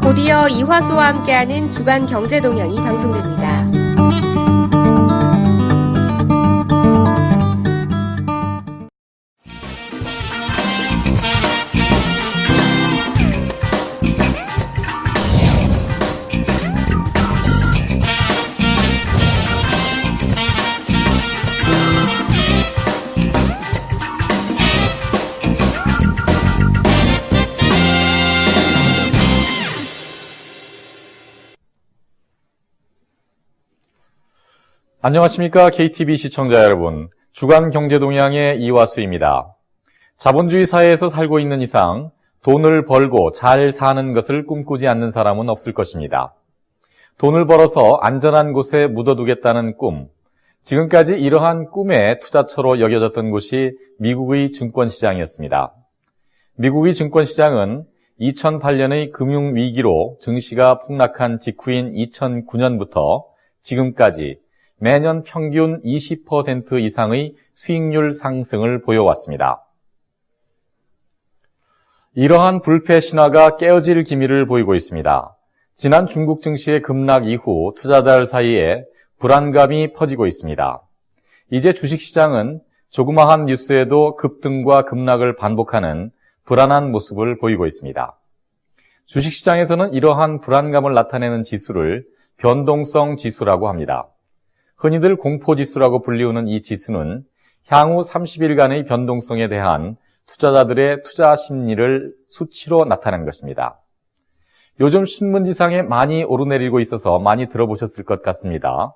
곧이어 이화수와 함께하는 주간 경제동향이 방송됩니다. 안녕하십니까. KTV 시청자 여러분. 주간 경제동향의 이화수입니다. 자본주의 사회에서 살고 있는 이상 돈을 벌고 잘 사는 것을 꿈꾸지 않는 사람은 없을 것입니다. 돈을 벌어서 안전한 곳에 묻어두겠다는 꿈. 지금까지 이러한 꿈의 투자처로 여겨졌던 곳이 미국의 증권시장이었습니다. 미국의 증권시장은 2008년의 금융위기로 증시가 폭락한 직후인 2009년부터 지금까지 매년 평균 20% 이상의 수익률 상승을 보여왔습니다. 이러한 불패 신화가 깨어질 기미를 보이고 있습니다. 지난 중국 증시의 급락 이후 투자자들 사이에 불안감이 퍼지고 있습니다. 이제 주식시장은 조그마한 뉴스에도 급등과 급락을 반복하는 불안한 모습을 보이고 있습니다. 주식시장에서는 이러한 불안감을 나타내는 지수를 변동성 지수라고 합니다. 흔히들 공포지수라고 불리우는 이 지수는 향후 30일간의 변동성에 대한 투자자들의 투자 심리를 수치로 나타낸 것입니다. 요즘 신문지상에 많이 오르내리고 있어서 많이 들어보셨을 것 같습니다.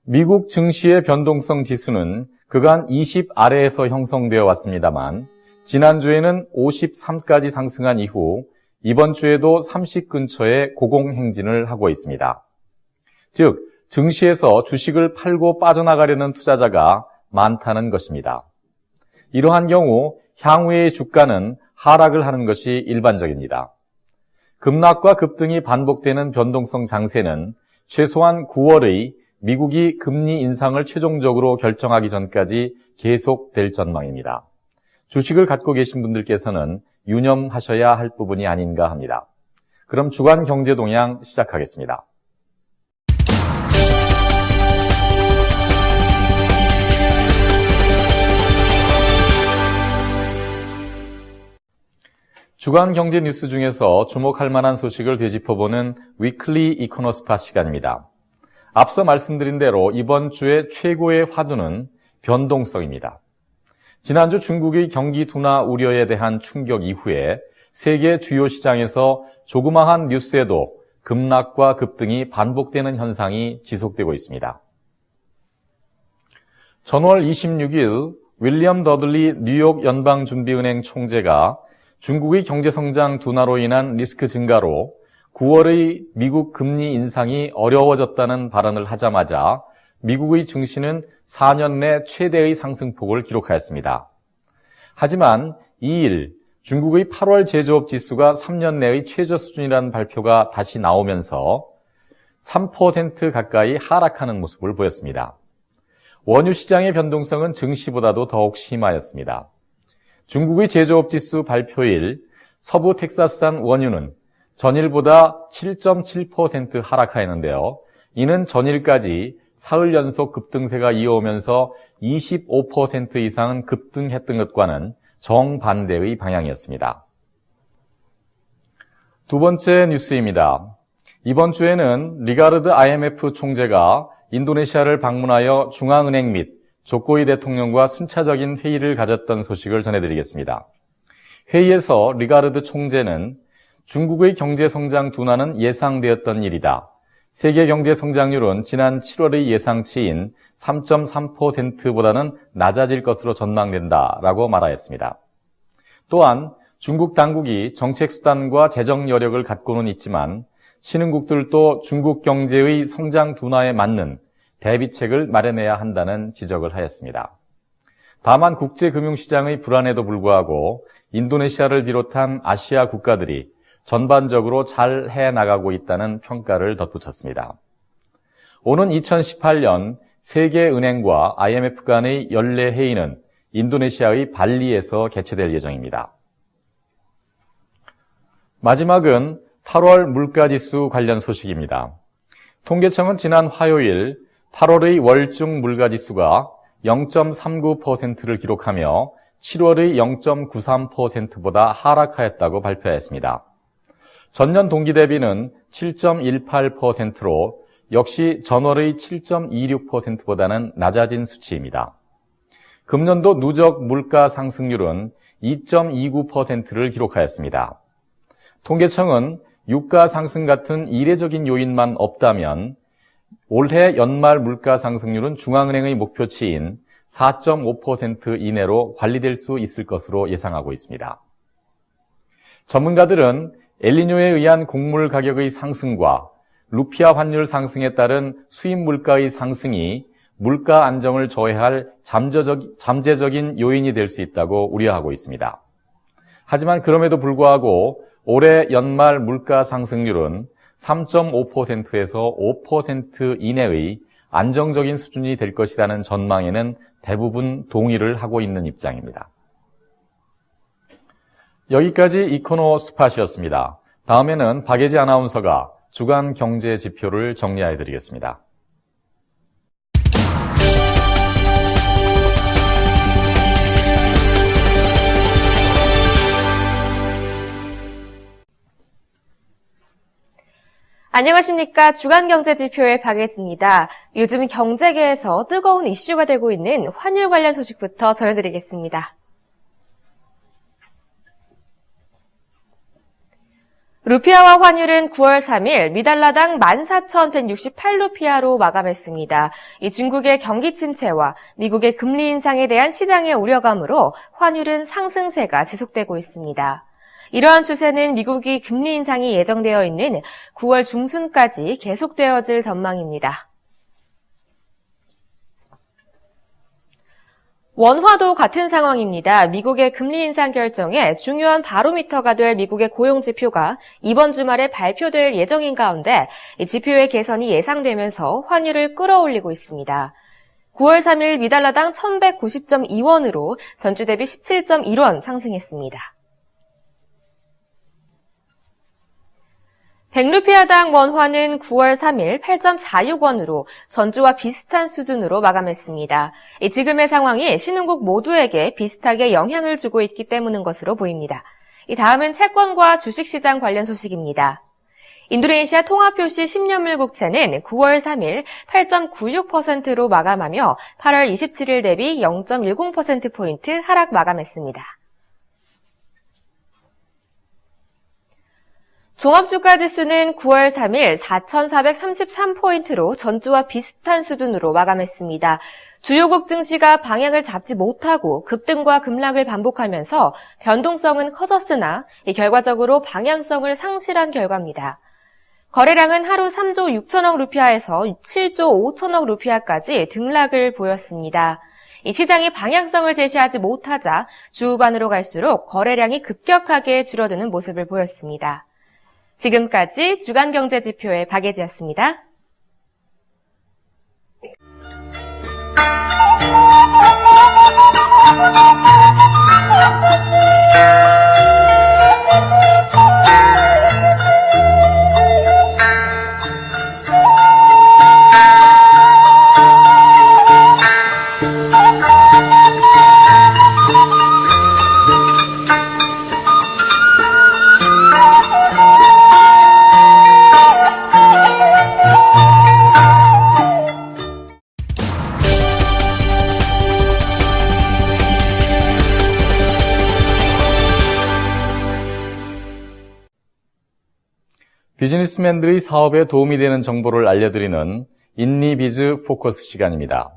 미국 증시의 변동성 지수는 그간 20 아래에서 형성되어 왔습니다만 지난주에는 53까지 상승한 이후 이번 주에도 30 근처에 고공행진을 하고 있습니다. 즉, 증시에서 주식을 팔고 빠져나가려는 투자자가 많다는 것입니다. 이러한 경우 향후의 주가는 하락을 하는 것이 일반적입니다. 급락과 급등이 반복되는 변동성 장세는 최소한 9월의 미국이 금리 인상을 최종적으로 결정하기 전까지 계속될 전망입니다. 주식을 갖고 계신 분들께서는 유념하셔야 할 부분이 아닌가 합니다. 그럼 주간 경제 동향 시작하겠습니다. 주간 경제 뉴스 중에서 주목할 만한 소식을 되짚어보는 위클리 이코노스파 시간입니다. 앞서 말씀드린 대로 이번 주의 최고의 화두는 변동성입니다. 지난주 중국의 경기 둔화 우려에 대한 충격 이후에 세계 주요 시장에서 조그마한 뉴스에도 급락과 급등이 반복되는 현상이 지속되고 있습니다. 전월 26일 윌리엄 더들리 뉴욕 연방준비은행 총재가 중국의 경제성장 둔화로 인한 리스크 증가로 9월의 미국 금리 인상이 어려워졌다는 발언을 하자마자 미국의 증시는 4년 내 최대의 상승폭을 기록하였습니다. 하지만 2일 중국의 8월 제조업 지수가 3년 내의 최저 수준이라는 발표가 다시 나오면서 3% 가까이 하락하는 모습을 보였습니다. 원유 시장의 변동성은 증시보다도 더욱 심하였습니다. 중국의 제조업 지수 발표일 서부 텍사스산 원유는 전일보다 7.7% 하락하였는데요. 이는 전일까지 사흘 연속 급등세가 이어오면서 25% 이상은 급등했던 것과는 정반대의 방향이었습니다. 두 번째 뉴스입니다. 이번 주에는 리가르드 IMF 총재가 인도네시아를 방문하여 중앙은행 및 조코이 대통령과 순차적인 회의를 가졌던 소식을 전해드리겠습니다. 회의에서 리가르드 총재는 중국의 경제성장 둔화는 예상되었던 일이다. 세계 경제성장률은 지난 7월의 예상치인 3.3%보다는 낮아질 것으로 전망된다라고 말하였습니다. 또한 중국 당국이 정책 수단과 재정 여력을 갖고는 있지만 신흥국들도 중국 경제의 성장 둔화에 맞는 대비책을 마련해야 한다는 지적을 하였습니다. 다만 국제금융시장의 불안에도 불구하고 인도네시아를 비롯한 아시아 국가들이 전반적으로 잘 해나가고 있다는 평가를 덧붙였습니다. 오는 2018년 세계은행과 IMF 간의 연례 회의는 인도네시아의 발리에서 개최될 예정입니다. 마지막은 8월 물가지수 관련 소식입니다. 통계청은 지난 화요일 8월의 월중 물가지수가 0.39%를 기록하며 7월의 0.93%보다 하락하였다고 발표했습니다. 전년 동기 대비는 7.18%로 역시 전월의 7.26%보다는 낮아진 수치입니다. 금년도 누적 물가 상승률은 2.29%를 기록하였습니다. 통계청은 유가 상승 같은 이례적인 요인만 없다면 올해 연말 물가 상승률은 중앙은행의 목표치인 4.5% 이내로 관리될 수 있을 것으로 예상하고 있습니다. 전문가들은 엘니뇨에 의한 곡물 가격의 상승과 루피아 환율 상승에 따른 수입 물가의 상승이 물가 안정을 저해할 잠재적인 요인이 될 수 있다고 우려하고 있습니다. 하지만 그럼에도 불구하고 올해 연말 물가 상승률은 3.5%에서 5% 이내의 안정적인 수준이 될 것이라는 전망에는 대부분 동의를 하고 있는 입장입니다. 여기까지 이코노 스팟이었습니다. 다음에는 박예지 아나운서가 주간 경제 지표를 정리해 드리겠습니다. 안녕하십니까. 주간경제지표의 박예지입니다. 요즘 경제계에서 뜨거운 이슈가 되고 있는 환율 관련 소식부터 전해드리겠습니다. 루피아화 환율은 9월 3일 미달러당 14,168루피아로 마감했습니다. 이 중국의 경기 침체와 미국의 금리 인상에 대한 시장의 우려감으로 환율은 상승세가 지속되고 있습니다. 이러한 추세는 미국이 금리 인상이 예정되어 있는 9월 중순까지 계속되어질 전망입니다. 원화도 같은 상황입니다. 미국의 금리 인상 결정에 중요한 바로미터가 될 미국의 고용지표가 이번 주말에 발표될 예정인 가운데 이 지표의 개선이 예상되면서 환율을 끌어올리고 있습니다. 9월 3일 미달러당 1,190.2원으로 전주 대비 17.1원 상승했습니다. 100루피아당 원화는 9월 3일 8.46원으로 전주와 비슷한 수준으로 마감했습니다. 지금의 상황이 신흥국 모두에게 비슷하게 영향을 주고 있기 때문인 것으로 보입니다. 다음은 채권과 주식시장 관련 소식입니다. 인도네시아 통화표시 10년물 국채는 9월 3일 8.96%로 마감하며 8월 27일 대비 0.10%포인트 하락 마감했습니다. 종합주가지수는 9월 3일 4,433포인트로 전주와 비슷한 수준으로 마감했습니다. 주요국 증시가 방향을 잡지 못하고 급등과 급락을 반복하면서 변동성은 커졌으나 결과적으로 방향성을 상실한 결과입니다. 거래량은 하루 3조 6천억 루피아에서 7조 5천억 루피아까지 등락을 보였습니다. 이 시장이 방향성을 제시하지 못하자 주 후반으로 갈수록 거래량이 급격하게 줄어드는 모습을 보였습니다. 지금까지 주간경제지표의 박예지였습니다. 비즈니스맨들의 사업에 도움이 되는 정보를 알려드리는 인리비즈 포커스 시간입니다.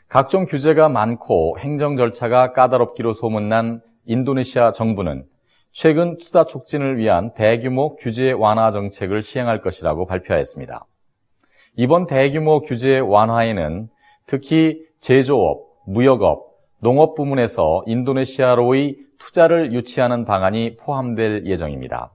각종 규제가 많고 행정 절차가 까다롭기로 소문난 인도네시아 정부는 최근 투자 촉진을 위한 대규모 규제 완화 정책을 시행할 것이라고 발표했습니다. 이번 대규모 규제 완화에는 특히 제조업, 무역업, 농업 부문에서 인도네시아로의 투자를 유치하는 방안이 포함될 예정입니다.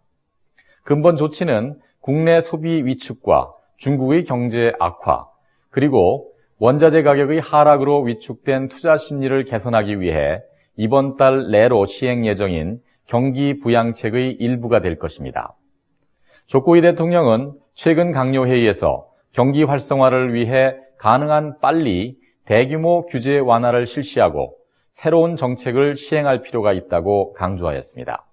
근본 조치는 국내 소비 위축과 중국의 경제 악화, 그리고 원자재 가격의 하락으로 위축된 투자 심리를 개선하기 위해 이번 달 내로 시행 예정인 경기 부양책의 일부가 될 것입니다. 조코이 대통령은 최근 강요회의에서 경기 활성화를 위해 가능한 빨리 대규모 규제 완화를 실시하고 새로운 정책을 시행할 필요가 있다고 강조하였습니다.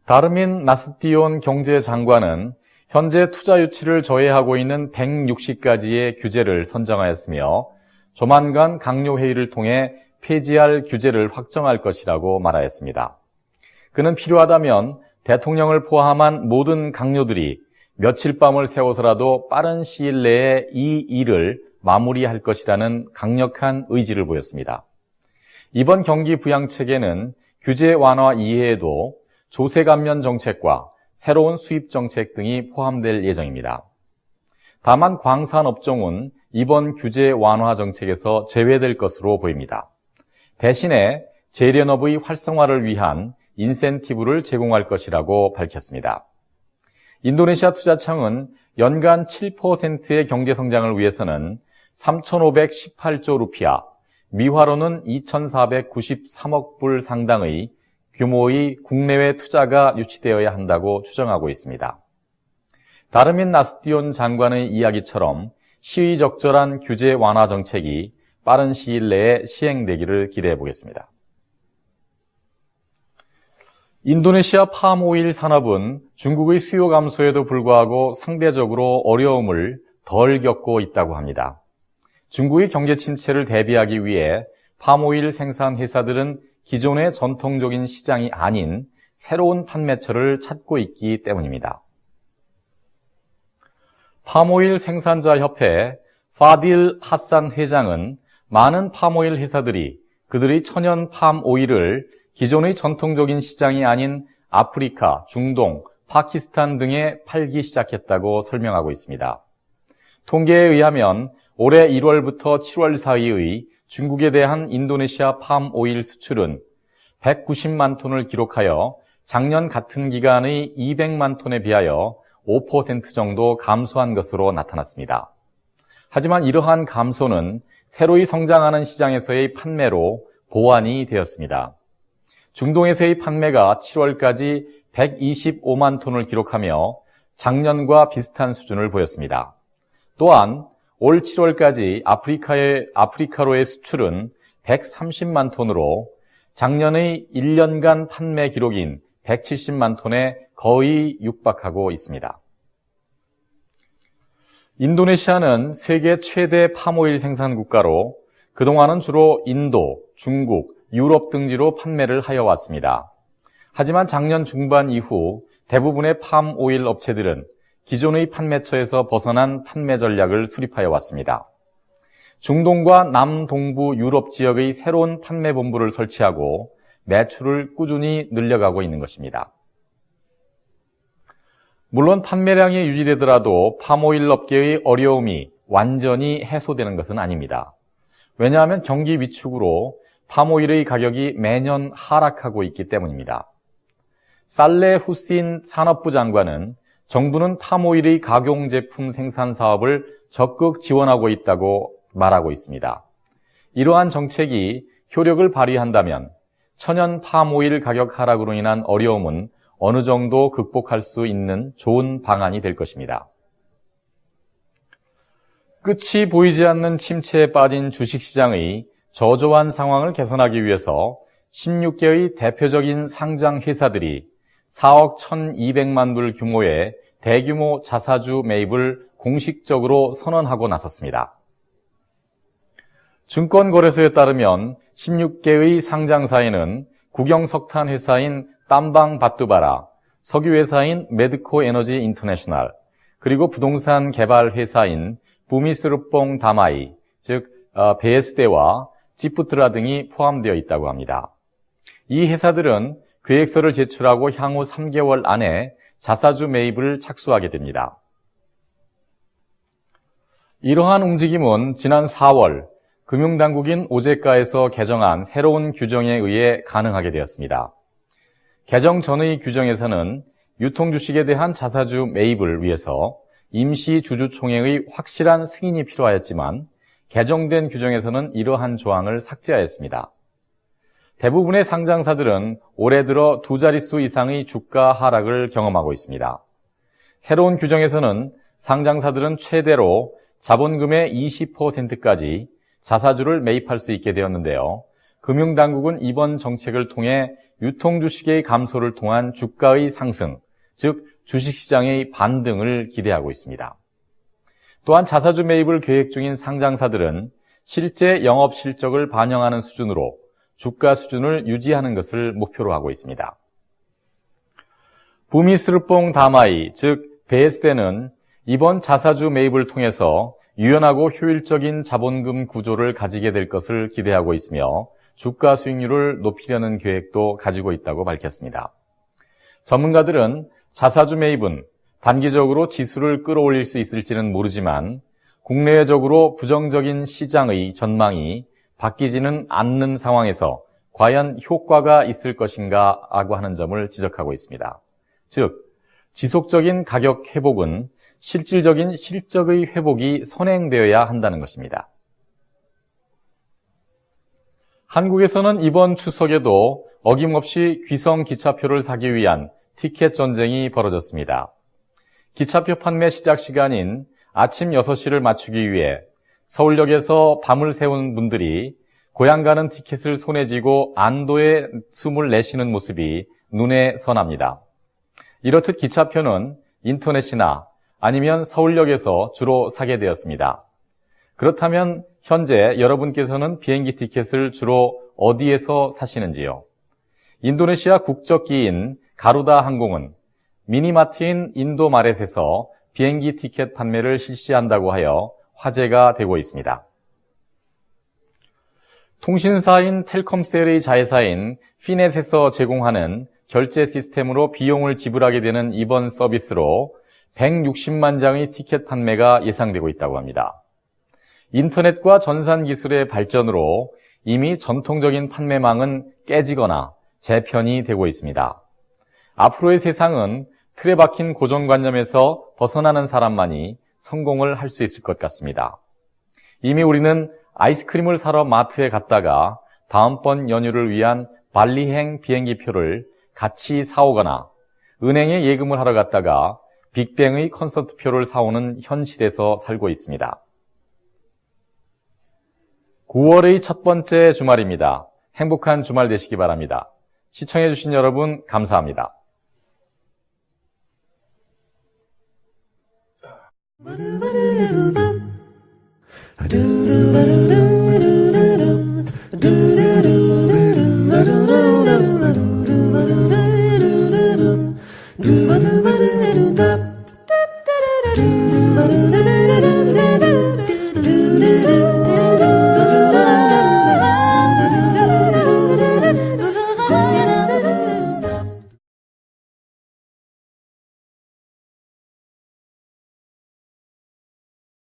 다르민 나스티온 경제장관은 현재 투자 유치를 저해하고 있는 160가지의 규제를 선정하였으며 조만간 강요회의를 통해 폐지할 규제를 확정할 것이라고 말하였습니다. 그는 필요하다면 대통령을 포함한 모든 강요들이 며칠 밤을 새워서라도 빠른 시일 내에 이 일을 마무리할 것이라는 강력한 의지를 보였습니다. 이번 경기 부양책에는 규제 완화 이외에도 조세 감면 정책과 새로운 수입 정책 등이 포함될 예정입니다. 다만 광산업종은 이번 규제 완화 정책에서 제외될 것으로 보입니다. 대신에 재련업의 활성화를 위한 인센티브를 제공할 것이라고 밝혔습니다. 인도네시아 투자청은 연간 7%의 경제성장을 위해서는 3,518조 루피아, 미화로는 2,493억 불 상당의 규모의 국내외 투자가 유치되어야 한다고 추정하고 있습니다. 다르민 나스티온 장관의 이야기처럼 시의적절한 규제 완화 정책이 빠른 시일 내에 시행되기를 기대해 보겠습니다. 인도네시아 팜오일 산업은 중국의 수요 감소에도 불구하고 상대적으로 어려움을 덜 겪고 있다고 합니다. 중국의 경제 침체를 대비하기 위해 팜오일 생산 회사들은 기존의 전통적인 시장이 아닌 새로운 판매처를 찾고 있기 때문입니다. 팜오일 생산자 협회 파딜 하산 회장은 많은 팜오일 회사들이 그들의 천연 팜오일을 기존의 전통적인 시장이 아닌 아프리카, 중동, 파키스탄 등에 팔기 시작했다고 설명하고 있습니다. 통계에 의하면 올해 1월부터 7월 사이의 중국에 대한 인도네시아 팜오일 수출은 190만 톤을 기록하여 작년 같은 기간의 200만 톤에 비하여 5% 정도 감소한 것으로 나타났습니다. 하지만 이러한 감소는 새로이 성장하는 시장에서의 판매로 보완이 되었습니다. 중동에서의 판매가 7월까지 125만 톤을 기록하며 작년과 비슷한 수준을 보였습니다. 또한 올 7월까지 아프리카로의 수출은 130만 톤으로 작년의 1년간 판매 기록인 170만 톤에 거의 육박하고 있습니다. 인도네시아는 세계 최대 팜오일 생산 국가로 그동안은 주로 인도, 중국, 유럽 등지로 판매를 하여 왔습니다. 하지만 작년 중반 이후 대부분의 팜오일 업체들은 기존의 판매처에서 벗어난 판매 전략을 수립하여 왔습니다. 중동과 남동부 유럽 지역의 새로운 판매 본부를 설치하고 매출을 꾸준히 늘려가고 있는 것입니다. 물론 판매량이 유지되더라도 팜오일 업계의 어려움이 완전히 해소되는 것은 아닙니다. 왜냐하면 경기 위축으로 팜오일의 가격이 매년 하락하고 있기 때문입니다. 살레 후신 산업부 장관은 정부는 팜오일의 각용제품 생산 사업을 적극 지원하고 있다고 말하고 있습니다. 이러한 정책이 효력을 발휘한다면 천연 팜오일 가격 하락으로 인한 어려움은 어느 정도 극복할 수 있는 좋은 방안이 될 것입니다. 끝이 보이지 않는 침체에 빠진 주식시장의 저조한 상황을 개선하기 위해서 16개의 대표적인 상장 회사들이 4억 1,200만 불 규모의 대규모 자사주 매입을 공식적으로 선언하고 나섰습니다. 증권거래소에 따르면 16개의 상장사에는 국영석탄 회사인 땀방 바뚜바라, 석유회사인 메드코 에너지 인터내셔널, 그리고 부동산 개발 회사인 부미스르뽕 다마이, 즉 베에스데와 지푸트라 등이 포함되어 있다고 합니다. 이 회사들은 계획서를 제출하고 향후 3개월 안에 자사주 매입을 착수하게 됩니다. 이러한 움직임은 지난 4월 금융당국인 오제가에서 개정한 새로운 규정에 의해 가능하게 되었습니다. 개정 전의 규정에서는 유통주식에 대한 자사주 매입을 위해서 임시주주총회의 확실한 승인이 필요하였지만 개정된 규정에서는 이러한 조항을 삭제하였습니다. 대부분의 상장사들은 올해 들어 두 자릿수 이상의 주가 하락을 경험하고 있습니다. 새로운 규정에서는 상장사들은 최대로 자본금의 20%까지 자사주를 매입할 수 있게 되었는데요. 금융당국은 이번 정책을 통해 유통주식의 감소를 통한 주가의 상승, 즉 주식시장의 반등을 기대하고 있습니다. 또한 자사주 매입을 계획 중인 상장사들은 실제 영업 실적을 반영하는 수준으로 주가 수준을 유지하는 것을 목표로 하고 있습니다. 부미스르뽕 다마이, 즉 BSD는 이번 자사주 매입을 통해서 유연하고 효율적인 자본금 구조를 가지게 될 것을 기대하고 있으며 주가 수익률을 높이려는 계획도 가지고 있다고 밝혔습니다. 전문가들은 자사주 매입은 단기적으로 지수를 끌어올릴 수 있을지는 모르지만 국내외적으로 부정적인 시장의 전망이 바뀌지는 않는 상황에서 과연 효과가 있을 것인가라고 하는 점을 지적하고 있습니다. 즉, 지속적인 가격 회복은 실질적인 실적의 회복이 선행되어야 한다는 것입니다. 한국에서는 이번 추석에도 어김없이 귀성 기차표를 사기 위한 티켓 전쟁이 벌어졌습니다. 기차표 판매 시작 시간인 아침 6시를 맞추기 위해 서울역에서 밤을 새운 분들이 고향 가는 티켓을 손에 쥐고 안도의 숨을 내쉬는 모습이 눈에 선합니다. 이렇듯 기차표는 인터넷이나 아니면 서울역에서 주로 사게 되었습니다. 그렇다면 현재 여러분께서는 비행기 티켓을 주로 어디에서 사시는지요? 인도네시아 국적기인 가루다 항공은 미니마트인 인도마렛에서 비행기 티켓 판매를 실시한다고 하여 화제가 되고 있습니다. 통신사인 텔컴셀의 자회사인 피넷에서 제공하는 결제 시스템으로 비용을 지불하게 되는 이번 서비스로 160만 장의 티켓 판매가 예상되고 있다고 합니다. 인터넷과 전산 기술의 발전으로 이미 전통적인 판매망은 깨지거나 재편이 되고 있습니다. 앞으로의 세상은 틀에 박힌 고정관념에서 벗어나는 사람만이 성공을 할 수 있을 것 같습니다. 이미 우리는 아이스크림을 사러 마트에 갔다가 다음번 연휴를 위한 발리행 비행기표를 같이 사오거나 은행에 예금을 하러 갔다가 빅뱅의 콘서트표를 사오는 현실에서 살고 있습니다. 9월의 첫 번째 주말입니다. 행복한 주말 되시기 바랍니다. 시청해주신 여러분 감사합니다. Do do do do do do do do do do.